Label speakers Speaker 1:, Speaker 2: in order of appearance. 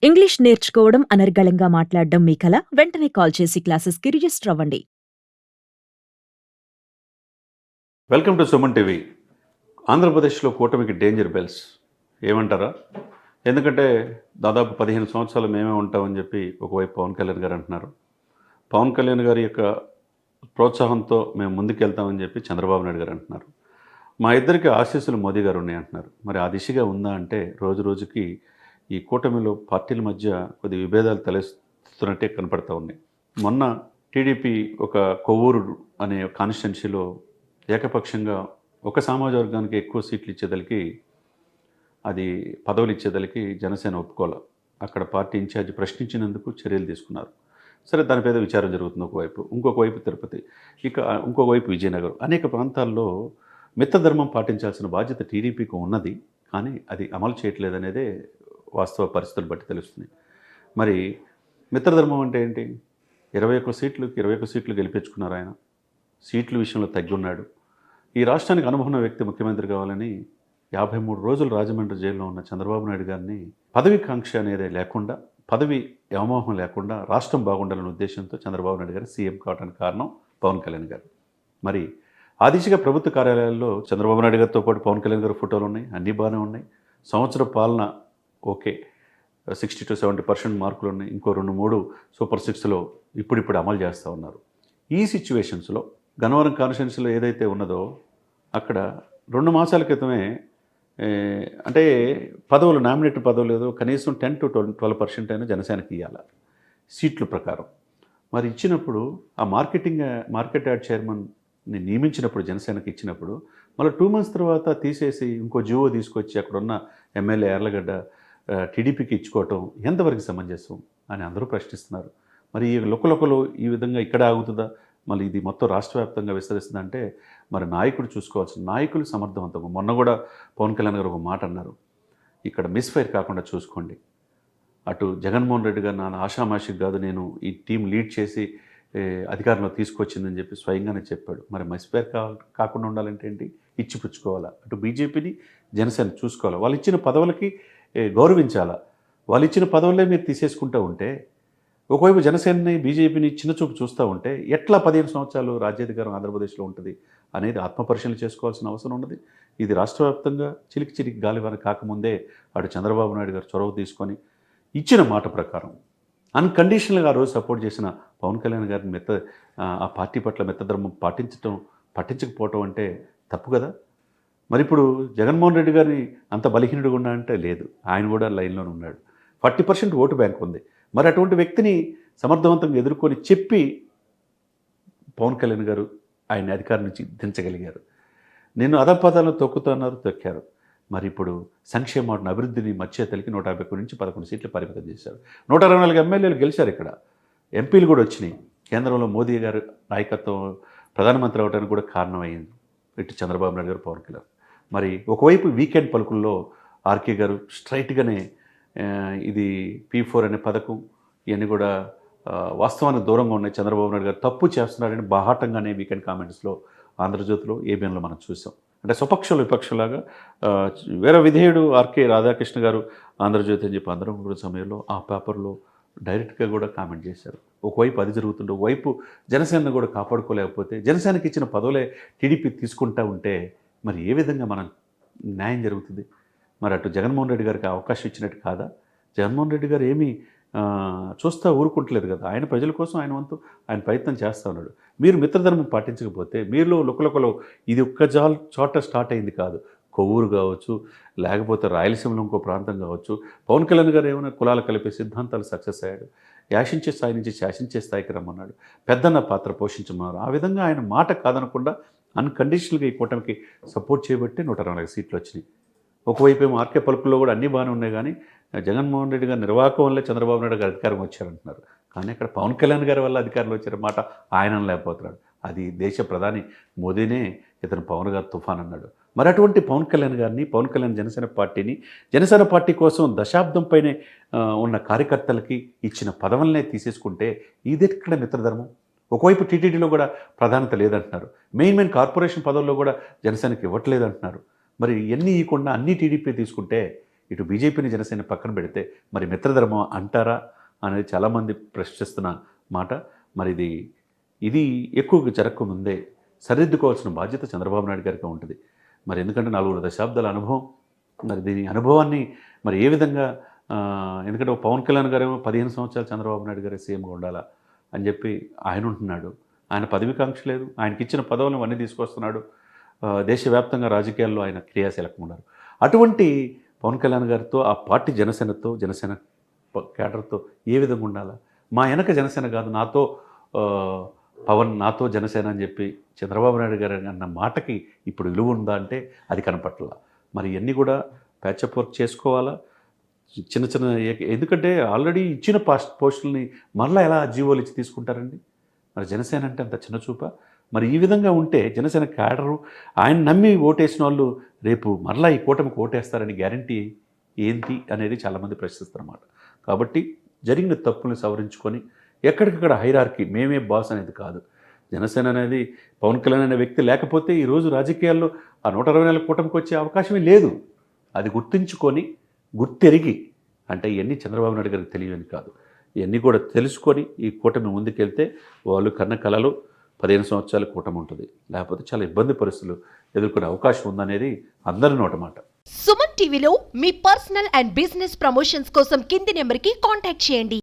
Speaker 1: English నేర్చుకోవడం అనర్గళంగా మాట్లాడడం మీ కల? వెంటనే కాల్ చేసి క్లాసెస్‌కి రిజిస్టర్ అవ్వండి.
Speaker 2: Welcome to Suman TV. ఆంధ్రప్రదేశ్లో కూటమికి డేంజర్ బెల్స్ ఏమంటారా? ఎందుకంటే దాదాపు 15 సంవత్సరాలు మేమే ఉంటామని చెప్పి ఒకవైపు పవన్ కళ్యాణ్ గారు అంటున్నారు. పవన్ కళ్యాణ్ గారి యొక్క ప్రోత్సాహంతో మేము ముందుకెళ్తామని చెప్పి చంద్రబాబు నాయుడు గారు అంటున్నారు. మా ఇద్దరికి ఆశీస్సులు మోదీ గారు ఉన్నాయి అంటున్నారు. మరి ఆ దిశగా ఉందా అంటే రోజు రోజుకి ఈ కూటమిలో పార్టీల మధ్య కొద్ది విభేదాలు తలెత్తుతున్నట్టే కనపడతా ఉన్నాయి. మొన్న టీడీపీ ఒక కొవ్వూరు అనే కాన్స్టిట్యున్సీలో ఏకపక్షంగా ఒక సామాజిక వర్గానికి ఎక్కువ సీట్లు ఇచ్చేదలికి అది పదవులు ఇచ్చేదలికి జనసేన ఒప్పుకోవాలి. అక్కడ పార్టీ ఇన్ఛార్జ్ ప్రశ్నించినందుకు చర్యలు తీసుకున్నారు. సరే, దాని మీద విచారం జరుగుతుంది ఒకవైపు. ఇంకొక వైపు తిరుపతి, ఇక ఇంకొక వైపు విజయనగరం. అనేక ప్రాంతాల్లో మిత్రధర్మం పాటించాల్సిన బాధ్యత టీడీపీకి ఉన్నది, కానీ అది అమలు చేయట్లేదనేదే వాస్తవ పరిస్థితులు బట్టి తెలుస్తుంది. మరి మిత్రధర్మం అంటే ఏంటి? 21 సీట్లు గెలిపించుకున్నారు ఆయన. సీట్ల విషయంలో తగ్గి ఉన్నాడు. ఈ రాష్ట్రానికి అనుభవం వ్యక్తి ముఖ్యమంత్రి కావాలని 53 రోజులు రాజమండ్రి జైల్లో ఉన్న చంద్రబాబు నాయుడు గారిని పదవి కాంక్ష అనేది లేకుండా, పదవి వ్యామోహం లేకుండా రాష్ట్రం బాగుండాలనే ఉద్దేశంతో చంద్రబాబు నాయుడు గారు సీఎం కావడానికి కారణం పవన్ కళ్యాణ్ గారు. మరి ఆ దిశగా ప్రభుత్వ కార్యాలయాల్లో చంద్రబాబు నాయుడు గారితో పాటు పవన్ కళ్యాణ్ గారి ఫోటోలు ఉన్నాయి, అన్నీ బాగానే ఉన్నాయి. సంవత్సర పాలన ఓకే, 60-70% మార్కులు ఉన్నాయి. ఇంకో 2-3 సూపర్ 6లో ఇప్పుడిప్పుడు అమలు చేస్తూ ఉన్నారు. ఈ సిచ్యువేషన్స్లో గన్నవరం కాన్స్టిట్యున్సీలో ఏదైతే ఉన్నదో అక్కడ 2 మాసాల క్రితమే అంటే పదవులు, నామినేటెడ్ పదవులు ఏదో కనీసం 10-12% అయినా జనసేనకి ఇవ్వాలి సీట్ల ప్రకారం. మరి ఇచ్చినప్పుడు ఆ మార్కెట్ యార్డ్ చైర్మన్ని నియమించినప్పుడు, జనసేనకి ఇచ్చినప్పుడు మళ్ళీ 2 మంత్స్ తర్వాత తీసేసి ఇంకో జీవో తీసుకొచ్చి అక్కడున్న ఎమ్మెల్యే యార్లగడ్డ టీడీపీకి ఇచ్చుకోవటం ఎంతవరకు సమంజసం అని అందరూ ప్రశ్నిస్తున్నారు. మరి ఈ లుకలుకలు ఈ విధంగా ఇక్కడ ఆగుతుందా? మళ్ళీ ఇది మొత్తం రాష్ట్ర వ్యాప్తంగా విస్తరిస్తుందంటే మరి నాయకుడు చూసుకోవాల్సిన నాయకులు సమర్థవంతంగా. మొన్న కూడా పవన్ కళ్యాణ్ గారు ఒక మాట అన్నారు, ఇక్కడ మిస్ఫైర్ కాకుండా చూసుకోండి. అటు జగన్మోహన్ రెడ్డి గారు నా ఆషామాషికి కాదు, నేను ఈ టీం లీడ్ చేసి అధికారంలో తీసుకొచ్చిందని చెప్పి స్వయంగానే చెప్పాడు. మరి మిస్ఫైర్ కాకుండా ఉండాలంటే ఏంటి? ఇచ్చిపుచ్చుకోవాలా. అటు బీజేపీని, జనసేన చూసుకోవాలా. వాళ్ళు ఇచ్చిన పదవులకి గౌరవించాలా. వాళ్ళు ఇచ్చిన పదవులే మీరు తీసేసుకుంటూ ఉంటే, ఒకవైపు జనసేనని, బీజేపీని చిన్నచూపు చూస్తూ ఉంటే ఎట్లా 15 సంవత్సరాలు రాజ్యాధికారం ఆంధ్రప్రదేశ్లో ఉంటుంది అనేది ఆత్మపరిశీలన చేసుకోవాల్సిన అవసరం ఉన్నది. ఇది రాష్ట్ర వ్యాప్తంగా చిలికి గాలివాన కాకముందే అటు చంద్రబాబు నాయుడు గారు చొరవ తీసుకొని ఇచ్చిన మాట ప్రకారం అన్కండిషనల్గా ఆ రోజు సపోర్ట్ చేసిన పవన్ కళ్యాణ్ గారిని ఆ పార్టీ పట్ల మిత్రధర్మం పట్టించకపోవటం అంటే తప్పు కదా. మరి ఇప్పుడు జగన్మోహన్ రెడ్డి గారిని అంత బలహీనుడిగా ఉన్నా అంటే లేదు, ఆయన కూడా లైన్లోనే ఉన్నాడు. 40% ఓటు బ్యాంక్ ఉంది. మరి అటువంటి వ్యక్తిని సమర్థవంతంగా ఎదుర్కొని చెప్పి పవన్ కళ్యాణ్ గారు ఆయన అధికారం నుంచి దించగలిగారు. నేను అధపదాలను తొక్కారు. మరి ఇప్పుడు సంక్షేమాన్ని, అభివృద్ధిని మధ్యతలికి 151 నుంచి 11 సీట్లు పరిమితం చేశారు. 124 ఎమ్మెల్యేలు గెలిచారు. ఇక్కడ ఎంపీలు కూడా వచ్చినాయి. కేంద్రంలో మోదీ గారు నాయకత్వం ప్రధానమంత్రి అవడానికి కూడా కారణమైంది ఇటు చంద్రబాబు నాయుడు గారు, పవన్ కళ్యాణ్. మరి ఒకవైపు వీకెండ్ పలుకుల్లో ఆర్కే గారు స్ట్రైట్గానే ఇది P4 అనే పథకం ఇవన్నీ కూడా వాస్తవానికి దూరంగా ఉన్నాయి, చంద్రబాబు నాయుడు గారు తప్పు చేస్తున్నారని బాహాటంగానే వీకెండ్ కామెంట్స్లో ఆంధ్రజ్యోతిలో, ఏబిఎన్లో మనం చూసాం. అంటే స్వపక్షలు విపక్షలాగా వేరే విధేయుడు ఆర్కే రాధాకృష్ణ గారు ఆంధ్రజ్యోతి అని చెప్పి అందరం కూడా సమయంలో ఆ పేపర్లో డైరెక్ట్గా కూడా కామెంట్ చేశారు. ఒకవైపు అది జరుగుతుంటే ఒకవైపు జనసేనను కూడా కాపాడుకోలేకపోతే, జనసేనకి ఇచ్చిన పదవులే టీడీపీ తీసుకుంటూ ఉంటే మరి ఏ విధంగా మనం న్యాయం జరుగుతుంది? మరి అటు జగన్మోహన్ రెడ్డి గారికి అవకాశం ఇచ్చినట్టు కాదా? జగన్మోహన్ రెడ్డి గారు ఏమీ చూస్తూ ఊరుకుంటలేదు కదా. ఆయన ప్రజల కోసం ఆయన వంతు ఆయన ప్రయత్నం చేస్తూ ఉన్నాడు. మీరు మిత్రధర్మం పాటించకపోతే మీలో లుకలుకలో ఇది ఒక్క చోట స్టార్ట్ అయింది కాదు. కొవ్వూరు కావచ్చు, లేకపోతే రాయలసీమలో ఇంకో ప్రాంతం కావచ్చు. పవన్ కళ్యాణ్ గారు ఏమైనా కులాలు కలిపే సిద్ధాంతాలు సక్సెస్ అయ్యాడు. యాశించే స్థాయి నుంచి శాసించే స్థాయికి రమ్మన్నాడు. పెద్దన్న పాత్ర పోషించమన్నారు. ఆ విధంగా ఆయన మాట కాదనకుండా అన్కండిషనల్గా ఈ కూటమికి సపోర్ట్ చేయబట్టి 124 సీట్లు వచ్చినాయి. ఒకవైపు ఏమో ఆర్కే పలుకుల్లో కూడా అన్నీ బాగానే ఉన్నాయి, కానీ జగన్మోహన్ రెడ్డి గారి నిర్వాహకం వల్లే చంద్రబాబు నాయుడు గారు అధికారం వచ్చారంటున్నారు. కానీ అక్కడ పవన్ కళ్యాణ్ గారి వల్ల అధికారంలో వచ్చారన్నమాట ఆయన లేకపోతున్నాడు. అది దేశ ప్రధాని మోదీనే ఇతను పవన్ గారు తుఫాన్ అన్నాడు. మరి అటువంటి పవన్ కళ్యాణ్ గారిని, పవన్ కళ్యాణ్ జనసేన పార్టీ కోసం దశాబ్దం పైనే ఉన్న కార్యకర్తలకి ఇచ్చిన పదవులనే తీసేసుకుంటే ఇదెక్కడ మిత్రధర్మం? ఒకవైపు టీటీడీలో కూడా ప్రాధాన్యత లేదంటున్నారు. మెయిన్ కార్పొరేషన్ పదవుల్లో కూడా జనసేనకి ఇవ్వట్లేదంటున్నారు. మరి ఎన్ని ఇవ్వకుండా అన్ని టీడీపీ తీసుకుంటే ఇటు బీజేపీని జనసేన పక్కన పెడితే మరి మిత్రధర్మం అంటారా అనేది చాలామంది ప్రశ్నిస్తున్న మాట. మరి ఇది ఎక్కువగా జరగకముందే సరిదిద్దుకోవాల్సిన బాధ్యత చంద్రబాబు నాయుడు గారికి ఉంటుంది. మరి ఎందుకంటే 4 దశాబ్దాల అనుభవం, మరి దీని అనుభవాన్ని మరి ఏ విధంగా ఎందుకంటే ఒక పవన్ కళ్యాణ్ గారేమో 15 సంవత్సరాలు చంద్రబాబు నాయుడు గారే సీఎంగా ఉండాలా అని చెప్పి ఆయన ఉంటున్నాడు. ఆయన పదవికాంక్ష లేదు, ఆయనకి ఇచ్చిన పదవులను అన్నీ తీసుకొస్తున్నాడు. దేశవ్యాప్తంగా రాజకీయాల్లో ఆయన క్రియాశీలకంగా ఉన్నారు. అటువంటి పవన్ కళ్యాణ్ గారితో ఆ పార్టీ జనసేన కేడర్తో ఏ విధంగా ఉండాలా? మా వెనక జనసేన కాదు, నాతో పవన్, నాతో జనసేన అని చెప్పి చంద్రబాబు నాయుడు గారు అన్న మాటకి ఇప్పుడు విలువ ఉందా అంటే అది కనపట్ల. మరి ఇవన్నీ కూడా ప్యాచప్ వర్క్ చేసుకోవాలా? చిన్న ఎందుకంటే ఆల్రెడీ ఇచ్చిన పోస్టుల్ని మరలా ఎలా జీవోలు ఇచ్చి తీసుకుంటారండి? మరి జనసేన అంటే అంత చిన్న చూప? మరి ఈ విధంగా ఉంటే జనసేన క్యాడరు, ఆయన నమ్మి ఓటేసిన వాళ్ళు రేపు మరలా ఈ కూటమికి ఓటేస్తారని గ్యారంటీ ఏంటి అనేది చాలామంది ప్రశ్నిస్తారన్నమాట. కాబట్టి జరిగిన తప్పుల్ని సవరించుకొని ఎక్కడికక్కడ హైరార్కీ, మేమే బాస్ అనేది కాదు. జనసేన అనేది పవన్ కళ్యాణ్ అనే వ్యక్తి లేకపోతే ఈరోజు రాజకీయాల్లో ఆ 124 కూటమికి వచ్చే అవకాశమే లేదు. అది గుర్తుంచుకొని, గుర్తెరిగి, అంటే ఇవన్నీ చంద్రబాబు నాయుడు గారికి తెలియని కాదు, ఇవన్నీ కూడా తెలుసుకొని ఈ కూటమి ముందుకెళ్తే వాళ్ళు కన్న కలలు 15 సంవత్సరాల కూటమి ఉంటుంది. లేకపోతే చాలా ఇబ్బంది పరిస్థితులు ఎదుర్కొనే అవకాశం ఉందనేది అందరి నోటమాట.
Speaker 3: సుమన్ టీవీలో మీ పర్సనల్ అండ్ బిజినెస్ ప్రమోషన్స్ కోసం కింది నెంబర్కి కాంటాక్ట్ చేయండి.